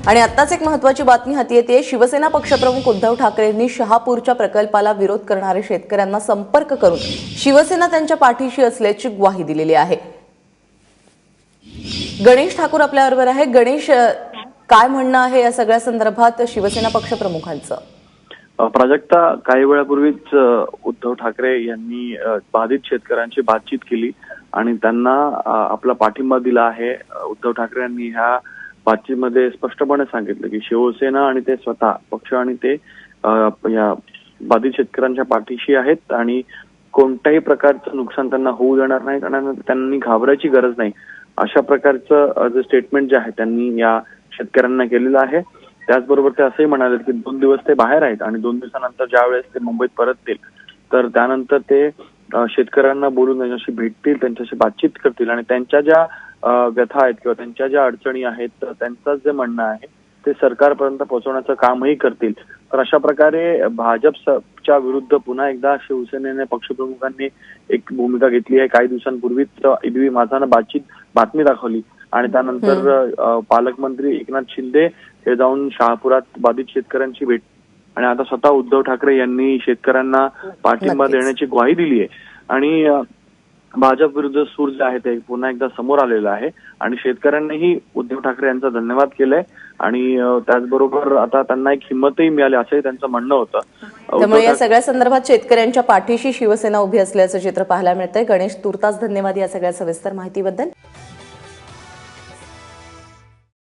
आणि आत्ताच एक महत्त्वाची बातमी हाती येते। शिवसेना पक्षप्रमुख उद्धव ठाकरेंनी शहापूरच्या प्रकल्पाला विरोध करणाऱ्या शेतकऱ्यांना संपर्क करून शिवसेना त्यांच्या पाठीशी असल्याची ग्वाही दिलेली आहे। गणेश ठाकूर आपल्याबरोबर आहे। गणेश, काय म्हणणं आहे या सगळ्या संदर्भात शिवसेना पक्षप्रमुखांचं? प्राजक्ता, काही वेळापूर्वीच उद्धव ठाकरे यांनी बाधित शेतकऱ्यांची बातचीत केली आणि त्यांना आपला पाठिंबा दिला आहे। उद्धव ठाकरे यांनी ह्या बातचीतमध्ये स्पष्टपणे सांगितलं की शिवसेना आणि ते स्वतः पक्ष आणि ते या बाधित शेतकऱ्यांच्या पाठीशी आहेत आणि कोणत्याही प्रकारचं नुकसान त्यांना होऊ देणार नाही आणि त्यांनी घाबरायची गरज नाही, अशा प्रकारचं जे स्टेटमेंट जे आहे त्यांनी या शेतकऱ्यांना केलेलं आहे। त्याचबरोबर ते असंही म्हणाले की 2 दिवस ते बाहेर आहेत आणि 2 दिवसानंतर ज्या वेळेस ते मुंबईत परततील तर त्यानंतर ते शेतकऱ्यांना बोलून त्यांच्याशी भेटतील, त्यांच्याशी बातचीत करतील आणि त्यांच्या ज्या व्यथा आहेत किंवा त्यांच्या ज्या अडचणी आहेत त्यांचं जे म्हणणं आहे ते सरकारपर्यंत पोहोचवण्याचं कामही करतील। तर अशा प्रकारे भाजपच्या विरुद्ध पुन्हा एकदा शिवसेनेने पक्षप्रमुखांनी एक भूमिका घेतली आहे। काही दिवसांपूर्वीच इडवी माझानं बातमी दाखवली आणि त्यानंतर पालकमंत्री एकनाथ शिंदे हे जाऊन शहापुरात बाधित शेतकऱ्यांची भेट आणि आता स्वतः उद्धव ठाकरे यांनी शेतकऱ्यांना पाठिंबा देण्याची ग्वाही दिली आहे आणि भाजप विरुद्ध सूर जे आहे ते पुन्हा एकदा समोर आलेलं आहे आणि शेतकऱ्यांनीही उद्धव ठाकरे यांचा धन्यवाद केलाय आणि त्याचबरोबर आता त्यांना एक हिंमतही मिळाली असंही त्यांचं म्हणणं होतं। त्यामुळे या सगळ्या संदर्भात शेतकऱ्यांच्या पाठीशी शिवसेना उभी असल्याचं चित्र पाहायला मिळतंय। गणेश, तुर्तास धन्यवाद या सगळ्या सविस्तर माहितीबद्दल।